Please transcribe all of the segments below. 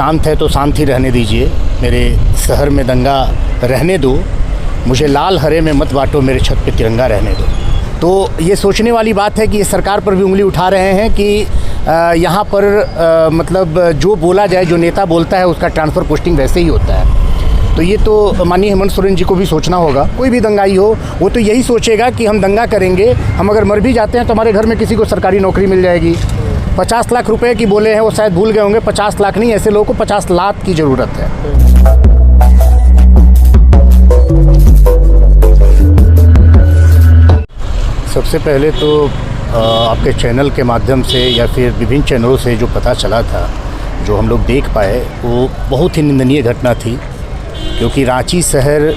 शांत है तो शांत ही रहने दीजिए, मेरे शहर में दंगा रहने दो, मुझे लाल हरे में मत बांटो, मेरे छत पे तिरंगा रहने दो। तो ये सोचने वाली बात है कि ये सरकार पर भी उंगली उठा रहे हैं कि यहाँ पर मतलब जो बोला जाए, जो नेता बोलता है उसका ट्रांसफ़र पोस्टिंग वैसे ही होता है। तो ये तो माननीय हेमंत सोरेन जी को भी सोचना होगा। कोई भी दंगाई हो वो तो यही सोचेगा कि हम दंगा करेंगे, हम अगर मर भी जाते हैं तो हमारे घर में किसी को सरकारी नौकरी मिल जाएगी। 50 लाख रुपए की बोले हैं, वो शायद भूल गए होंगे, 50 लाख नहीं, ऐसे लोगों को 50 लाख की ज़रूरत है। सबसे पहले तो आपके चैनल के माध्यम से या फिर विभिन्न चैनलों से जो पता चला था, जो हम लोग देख पाए, वो बहुत ही निंदनीय घटना थी। क्योंकि रांची शहर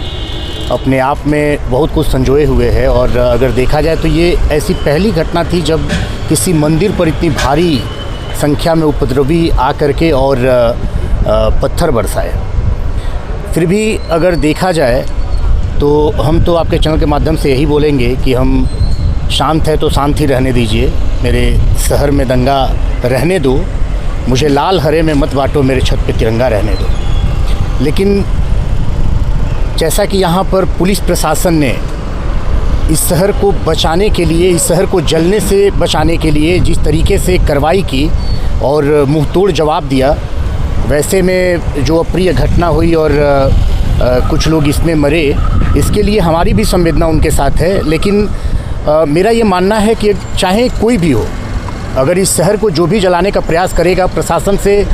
अपने आप में बहुत कुछ संजोए हुए है और अगर देखा जाए तो ये ऐसी पहली घटना थी जब किसी मंदिर पर इतनी भारी संख्या में उपद्रवी आकर के और पत्थर बरसाए। फिर भी अगर देखा जाए तो हम तो आपके चैनल के माध्यम से यही बोलेंगे कि हम शांत है तो शांत ही रहने दीजिए, मेरे शहर में दंगा रहने दो, मुझे लाल हरे में मत बांटो, मेरे छत पे तिरंगा रहने दो। लेकिन जैसा कि यहाँ पर पुलिस प्रशासन ने इस शहर को बचाने के लिए, इस शहर को जलने से बचाने के लिए जिस तरीके से कार्रवाई की और मुंहतोड़ जवाब दिया, वैसे में जो अप्रिय घटना हुई और कुछ लोग इसमें मरे, इसके लिए हमारी भी संवेदना उनके साथ है। लेकिन मेरा ये मानना है कि चाहे कोई भी हो, अगर इस शहर को जो भी जलाने का प्रयास करेगा, प्रशासन से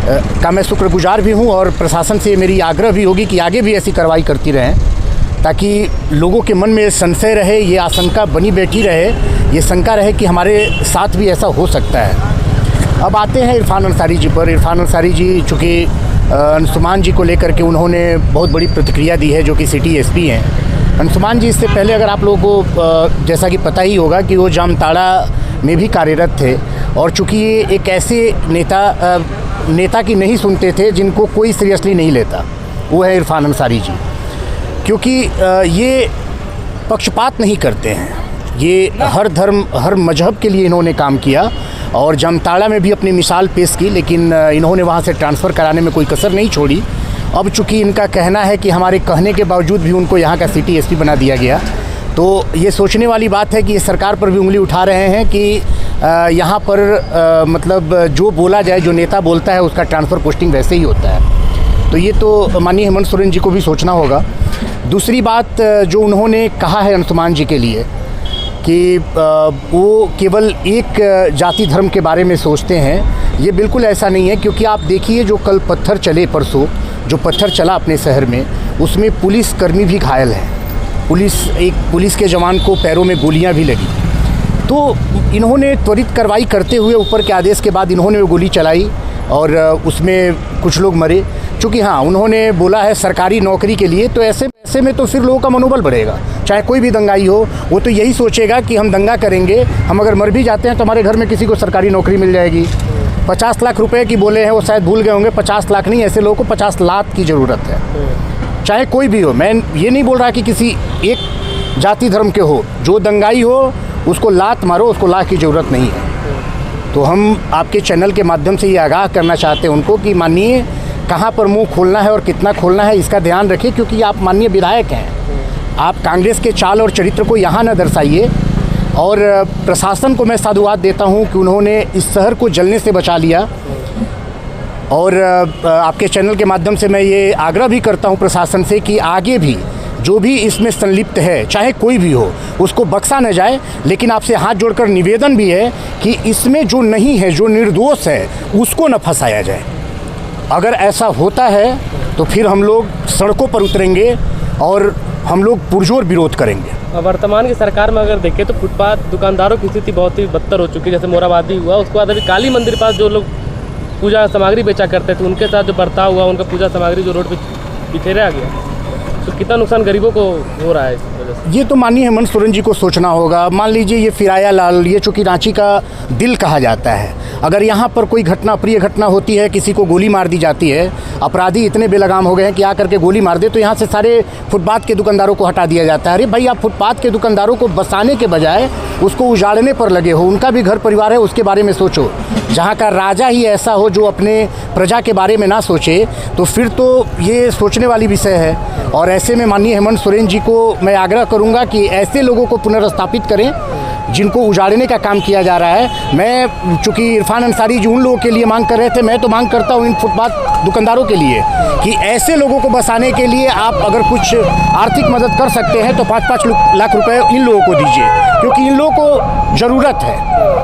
का मैं शुक्रगुजार भी हूँ और प्रशासन से मेरी आग्रह भी होगी कि आगे भी ऐसी कार्रवाई करती रहें, ताकि लोगों के मन में संशय रहे, ये आशंका बनी बैठी रहे, ये शंका रहे कि हमारे साथ भी ऐसा हो सकता है। अब आते हैं इरफान अंसारी जी पर। इरफान अंसारी जी चूँकि अंशुमान जी को लेकर के उन्होंने बहुत बड़ी प्रतिक्रिया दी है, जो कि सिटी एसपी हैं। अंशुमान जी इससे पहले अगर आप लोगों को जैसा कि पता ही होगा कि वो जामताड़ा में भी कार्यरत थे और चूँकि ये एक ऐसे नेता की नहीं सुनते थे जिनको कोई सीरियसली नहीं लेता, वो है इरफान अंसारी जी। क्योंकि ये पक्षपात नहीं करते हैं, ये हर धर्म हर मजहब के लिए इन्होंने काम किया और जामताड़ा में भी अपनी मिसाल पेश की, लेकिन इन्होंने वहाँ से ट्रांसफ़र कराने में कोई कसर नहीं छोड़ी। अब चूँकि इनका कहना है कि हमारे कहने के बावजूद भी उनको यहाँ का सिटी एसपी बना दिया गया, तो ये सोचने वाली बात है कि ये सरकार पर भी उंगली उठा रहे हैं कि यहाँ पर मतलब जो बोला जाए, जो नेता बोलता है उसका ट्रांसफ़र पोस्टिंग वैसे ही होता है। तो ये तो माननीय हेमंत सोरेन जी को भी सोचना होगा। दूसरी बात जो उन्होंने कहा है अंशुमान जी के लिए कि वो केवल एक जाति धर्म के बारे में सोचते हैं, ये बिल्कुल ऐसा नहीं है। क्योंकि आप देखिए जो कल पत्थर चले, परसों जो पत्थर चला अपने शहर में, उसमें पुलिसकर्मी भी घायल हैं। एक पुलिस के जवान को पैरों में गोलियां भी लगी। तो इन्होंने त्वरित कार्रवाई करते हुए ऊपर के आदेश के बाद इन्होंने वो गोली चलाई और उसमें कुछ लोग मरे। चूँकि हाँ, उन्होंने बोला है सरकारी नौकरी के लिए, तो ऐसे में तो फिर लोगों का मनोबल बढ़ेगा। चाहे कोई भी दंगाई हो वो तो यही सोचेगा कि हम दंगा करेंगे, हम अगर मर भी जाते हैं तो हमारे घर में किसी को सरकारी नौकरी मिल जाएगी। 50 लाख रुपए की बोले हैं, वो शायद भूल गए होंगे, 50 लाख नहीं, ऐसे लोगों को 50 लाख की ज़रूरत है। चाहे कोई भी हो, मैं ये नहीं बोल रहा कि किसी एक जाति धर्म के हो, जो दंगाई हो उसको लात मारो, उसको लाख की ज़रूरत नहीं है। तो हम आपके चैनल के माध्यम से ये आगाह करना चाहते हैं उनको कि माननीय कहाँ पर मुंह खोलना है और कितना खोलना है, इसका ध्यान रखिए। क्योंकि आप माननीय विधायक हैं, आप कांग्रेस के चाल और चरित्र को यहाँ न दर्शाइए। और प्रशासन को मैं साधुवाद देता हूँ कि उन्होंने इस शहर को जलने से बचा लिया। और आपके चैनल के माध्यम से मैं ये आग्रह भी करता हूँ प्रशासन से कि आगे भी जो भी इसमें संलिप्त है, चाहे कोई भी हो, उसको बख्शा न जाए। लेकिन आपसे हाथ जोड़कर निवेदन भी है कि इसमें जो नहीं है, जो निर्दोष है, उसको न फंसाया जाए। अगर ऐसा होता है तो फिर हम लोग सड़कों पर उतरेंगे और हम लोग पुरजोर विरोध करेंगे। वर्तमान की सरकार में अगर देखें तो फुटपाथ दुकानदारों की स्थिति बहुत ही बदतर हो चुकी है। जैसे मोराबादी हुआ, उसके बाद अभी काली मंदिर पास जो लोग पूजा सामग्री बेचा करते थे, उनके साथ जो बर्ताव हुआ, उनका पूजा सामग्री जो रोड पे बिखेरा गया, तो कितना नुकसान गरीबों को हो रहा है। वजह से? ये तो माननीय हेमंत सोरेन जी को सोचना होगा। मान लीजिए ये फिराया लाल, ये चूँकि रांची का दिल कहा जाता है, अगर यहाँ पर कोई घटना, अप्रिय घटना होती है, किसी को गोली मार दी जाती है, अपराधी इतने बेलगाम हो गए हैं कि आकर के गोली मार दे, तो यहाँ से सारे फुटपाथ के दुकानदारों को हटा दिया जाता है। अरे भाई, आप फुटपाथ के दुकानदारों को बसाने के बजाय उसको उजाड़ने पर लगे हो। उनका भी घर परिवार है, उसके बारे में सोचो। जहाँ का राजा ही ऐसा हो जो अपने प्रजा के बारे में ना सोचे, तो फिर तो ये सोचने वाली विषय है। और ऐसे में माननीय हेमंत सोरेन जी को मैं आग्रह करूँगा कि ऐसे लोगों को पुनर्स्थापित करें जिनको उजाड़ने का काम किया जा रहा है। मैं चूँकि इरफान अंसारी जी उन लोगों के लिए मांग कर रहे थे, मैं तो मांग करता हूँ इन फुटपाथ दुकानदारों के लिए कि ऐसे लोगों को बसाने के लिए आप अगर कुछ आर्थिक मदद कर सकते हैं तो 5-5 लाख रुपए इन लोगों को दीजिए, क्योंकि इन लोगों को ज़रूरत है।